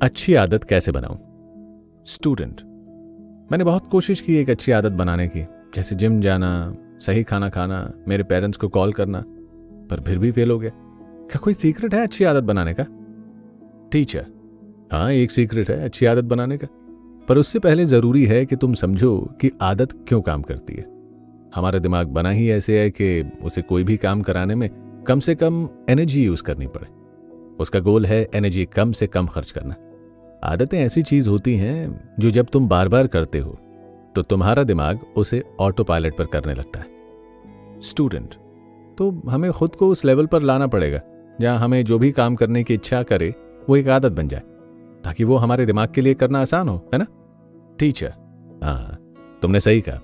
अच्छी आदत कैसे बनाऊं? स्टूडेंट, मैंने बहुत कोशिश की एक अच्छी आदत बनाने की, जैसे जिम जाना, सही खाना खाना, मेरे पेरेंट्स को कॉल करना, पर फिर भी फेल हो गया। क्या कोई सीक्रेट है अच्छी आदत बनाने का? टीचर, हाँ, एक सीक्रेट है अच्छी आदत बनाने का, पर उससे पहले जरूरी है कि तुम समझो कि आदत क्यों काम करती है। हमारा दिमाग बना ही ऐसे है कि उसे कोई भी काम कराने में कम से कम एनर्जी यूज करनी पड़े। उसका गोल है एनर्जी कम से कम खर्च करना। आदतें ऐसी चीज होती हैं जो जब तुम बार बार करते हो तो तुम्हारा दिमाग उसे ऑटो पायलट पर करने लगता है। स्टूडेंट, तो हमें खुद को उस लेवल पर लाना पड़ेगा जहां हमें जो भी काम करने की इच्छा करे वो एक आदत बन जाए, ताकि वो हमारे दिमाग के लिए करना आसान हो, है ना? टीचर, हाँ, तुमने सही कहा।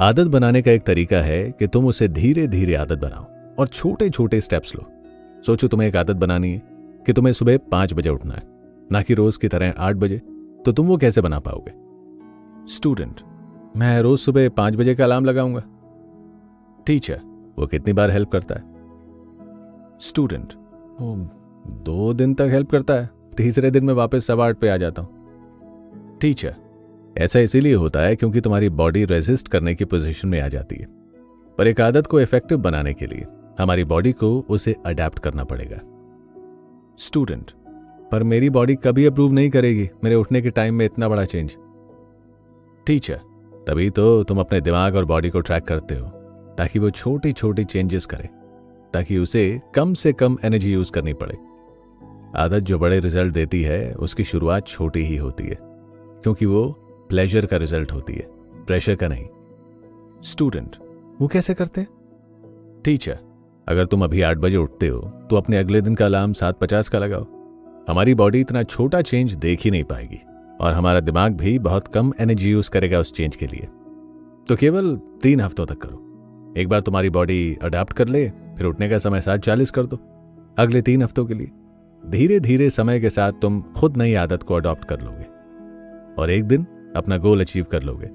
आदत बनाने का एक तरीका है कि तुम उसे धीरे धीरे आदत बनाओ और छोटे छोटे स्टेप्स लो। सोचो तुम्हें एक आदत बनानी है कि तुम्हें सुबह 5 बजे उठना है, ना कि रोज की तरह 8 बजे, तो तुम वो कैसे बना पाओगे? स्टूडेंट, मैं रोज सुबह 5 बजे का अलार्म लगाऊंगा। टीचर, वो कितनी बार हेल्प करता है? स्टूडेंट, वो 2 दिन तक हेल्प करता है, तीसरे दिन में वापस 8:15 पे आ जाता हूं। टीचर, ऐसा इसीलिए होता है क्योंकि तुम्हारी बॉडी रेजिस्ट करने की पोजीशन में आ जाती है, पर एक आदत को इफेक्टिव बनाने के लिए हमारी बॉडी को उसे अडेप्ट करना पड़ेगा। स्टूडेंट, पर मेरी बॉडी कभी अप्रूव नहीं करेगी मेरे उठने के टाइम में इतना बड़ा चेंज। टीचर, तभी तो तुम अपने दिमाग और बॉडी को ट्रैक करते हो, ताकि वो छोटी छोटी चेंजेस करे, ताकि उसे कम से कम एनर्जी यूज करनी पड़े। आदत जो बड़े रिजल्ट देती है उसकी शुरुआत छोटी ही होती है, क्योंकि वो प्लेजर का रिजल्ट होती है, प्रेशर का नहीं। स्टूडेंट, वो कैसे करते हैं? टीचर, अगर तुम अभी 8 बजे उठते हो तो अपने अगले दिन का अलार्म 7:50 का लगाओ। हमारी बॉडी इतना छोटा चेंज देख ही नहीं पाएगी और हमारा दिमाग भी बहुत कम एनर्जी यूज करेगा उस चेंज के लिए। तो केवल 3 हफ्तों तक करो। एक बार तुम्हारी बॉडी अडॉप्ट कर ले, फिर उठने का समय 7:40 कर दो। अगले 3 हफ्तों के लिए धीरे धीरे समय के साथ तुम खुद नई आदत को अडॉप्ट कर लोगे और एक दिन अपना गोल अचीव कर लोगे,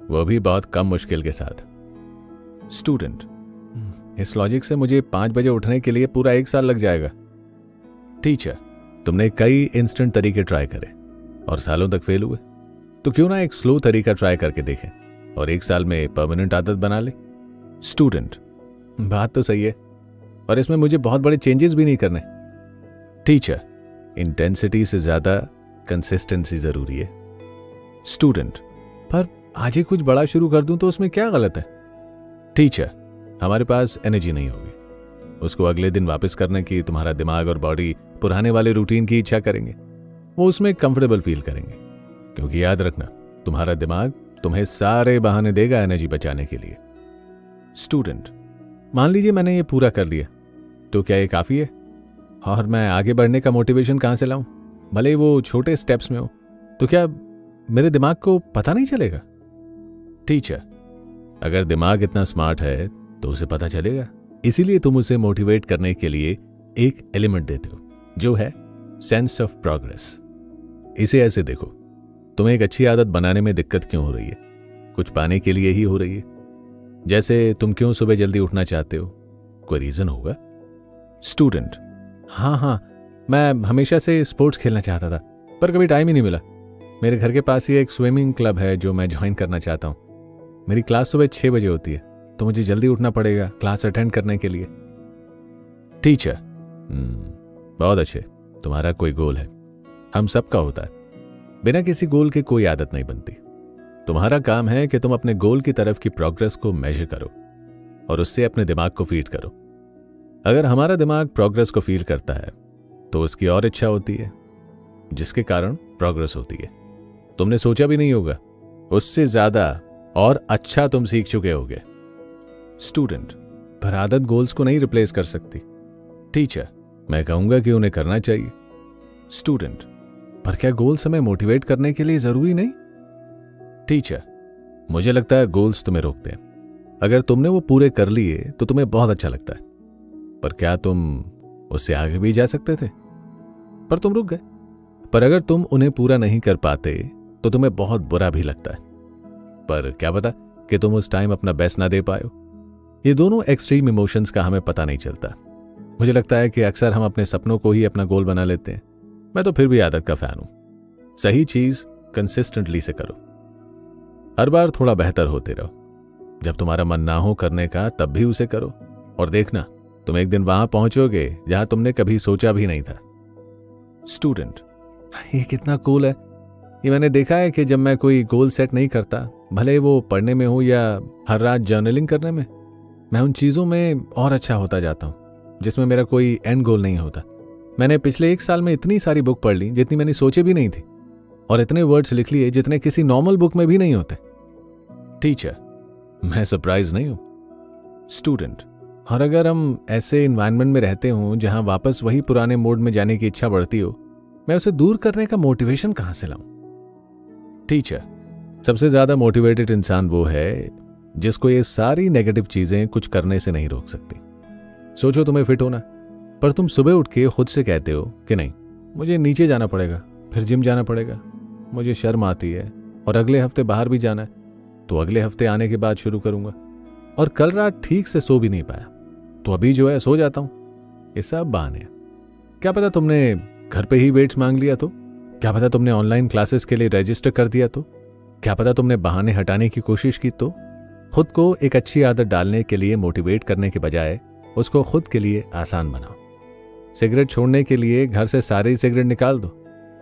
वो भी बहुत कम मुश्किल के साथ। स्टूडेंट, इस लॉजिक से मुझे 5 बजे उठने के लिए पूरा 1 साल लग जाएगा। टीचर, तुमने कई इंस्टेंट तरीके ट्राई करे और सालों तक फेल हुए, तो क्यों ना एक स्लो तरीका ट्राई करके देखें और 1 साल में परमानेंट आदत बना ले। स्टूडेंट, बात तो सही है, और इसमें मुझे बहुत बड़े चेंजेस भी नहीं करने। टीचर, इंटेंसिटी से ज्यादा कंसिस्टेंसी जरूरी है। स्टूडेंट, पर आज ही कुछ बड़ा शुरू कर दूं तो उसमें क्या गलत है? टीचर, हमारे पास एनर्जी नहीं होगी, उसको अगले दिन वापस करने की तुम्हारा दिमाग और बॉडी पुराने वाले रूटीन की इच्छा करेंगे, वो उसमें कंफर्टेबल फील करेंगे, क्योंकि याद रखना तुम्हारा दिमाग तुम्हें सारे बहाने देगा एनर्जी बचाने के लिए। स्टूडेंट, मान लीजिए मैंने ये पूरा कर लिया, तो क्या ये काफी है? और मैं आगे बढ़ने का मोटिवेशन कहां से लाऊं? भले ही वो छोटे स्टेप्स में हो, तो क्या मेरे दिमाग को पता नहीं चलेगा? टीचर, अगर दिमाग इतना स्मार्ट है तो उसे पता चलेगा, इसीलिए तुम उसे मोटिवेट करने के लिए एक एलिमेंट देते हो, जो है सेंस ऑफ प्रोग्रेस। इसे ऐसे देखो, तुम्हें एक अच्छी आदत बनाने में दिक्कत क्यों हो रही है? कुछ पाने के लिए ही हो रही है। जैसे तुम क्यों सुबह जल्दी उठना चाहते हो, कोई रीजन होगा। स्टूडेंट, हाँ, मैं हमेशा से स्पोर्ट्स खेलना चाहता था, पर कभी टाइम ही नहीं मिला। मेरे घर के पास ही एक स्विमिंग क्लब है जो मैं ज्वाइन करना चाहता हूँ। मेरी क्लास सुबह 6 बजे होती है, तो मुझे जल्दी उठना पड़ेगा क्लास अटेंड करने के लिए। टीचर, बहुत अच्छे, तुम्हारा कोई गोल है, हम सबका होता है। बिना किसी गोल के कोई आदत नहीं बनती। तुम्हारा काम है कि तुम अपने गोल की तरफ की प्रोग्रेस को मेजर करो और उससे अपने दिमाग को फीड करो। अगर हमारा दिमाग प्रोग्रेस को फील करता है तो उसकी और इच्छा होती है, जिसके कारण प्रोग्रेस होती है। तुमने सोचा भी नहीं होगा, उससे ज्यादा और अच्छा तुम सीख चुके होगे। स्टूडेंट, पर आदत गोल्स को नहीं रिप्लेस कर सकती। टीचर, मैं कहूंगा कि उन्हें करना चाहिए। स्टूडेंट, पर क्या गोल्स हमें मोटिवेट करने के लिए जरूरी नहीं? टीचर, मुझे लगता है गोल्स तुम्हें रोकते हैं। अगर तुमने वो पूरे कर लिए तो तुम्हें बहुत अच्छा लगता है, पर क्या तुम उससे आगे भी जा सकते थे? पर तुम रुक गए। पर अगर तुम उन्हें पूरा नहीं कर पाते तो तुम्हें बहुत बुरा भी लगता है, पर क्या पता कि तुम उस टाइम अपना बेस्ट ना दे पाए हो। ये दोनों एक्सट्रीम इमोशंस का हमें पता नहीं चलता। मुझे लगता है कि अक्सर हम अपने सपनों को ही अपना गोल बना लेते हैं। मैं तो फिर भी आदत का फैन हूं। सही चीज कंसिस्टेंटली से करो, हर बार थोड़ा बेहतर होते रहो। जब तुम्हारा मन ना हो करने का तब भी उसे करो, और देखना तुम एक दिन वहां पहुंचोगे जहां तुमने कभी सोचा भी नहीं था। स्टूडेंट, ये कितना कूल है। ये मैंने देखा है कि जब मैं कोई गोल सेट नहीं करता, भले वो पढ़ने में हो या हर रात जर्नलिंग करने में, मैं उन चीज़ों में और अच्छा होता जाता हूँ जिसमें मेरा कोई एंड गोल नहीं होता। मैंने पिछले 1 साल में इतनी सारी बुक पढ़ ली जितनी मैंने सोचे भी नहीं थी, और इतने वर्ड्स लिख लिए जितने किसी नॉर्मल बुक में भी नहीं होते। टीचर, मैं सरप्राइज नहीं हूं। स्टूडेंट, और अगर हम ऐसे इन्वायरमेंट में रहते हों जहां वापस वही पुराने मोड में जाने की इच्छा बढ़ती हो, मैं उसे दूर करने का मोटिवेशन कहां से लाऊं? टीचर, सबसे ज्यादा मोटिवेटेड इंसान वो है जिसको ये सारी नेगेटिव चीजें कुछ करने से नहीं रोक सकती। सोचो तुम्हें फिट होना, पर तुम सुबह उठ के खुद से कहते हो कि नहीं, मुझे नीचे जाना पड़ेगा, फिर जिम जाना पड़ेगा, मुझे शर्म आती है, और अगले हफ्ते बाहर भी जाना है, तो अगले हफ्ते आने के बाद शुरू करूंगा, और कल रात ठीक से सो भी नहीं पाया, तो अभी जो है सो जाता हूं। ये सब बहाने हैं। क्या पता तुमने घर पे ही वेट्स मांग लिया तो, क्या पता तुमने ऑनलाइन क्लासेस के लिए रजिस्टर कर दिया तो, क्या पता तुमने बहाने हटाने की कोशिश की तो। खुद को एक अच्छी आदत डालने के लिए मोटिवेट करने के बजाय उसको खुद के लिए आसान बनाओ। सिगरेट छोड़ने के लिए घर से सारे सिगरेट निकाल दो।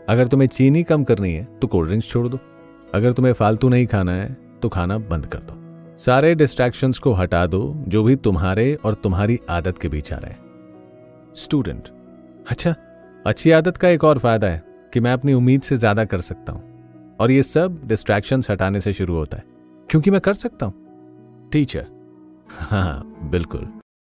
अगर तुम्हें चीनी कम करनी है तो कोल्ड ड्रिंक्स छोड़ दो। अगर तुम्हें फालतू नहीं खाना है तो खाना बंद कर दो। सारे डिस्ट्रैक्शंस को हटा दो जो भी तुम्हारे और तुम्हारी आदत के बीच आ रहे हैं। स्टूडेंट, अच्छा, अच्छी आदत का एक और फायदा है कि मैं अपनी उम्मीद से ज्यादा कर सकता हूं, और ये सब डिस्ट्रैक्शंस हटाने से शुरू होता है, क्योंकि मैं कर सकता हूं। टीचर, हाँ बिल्कुल,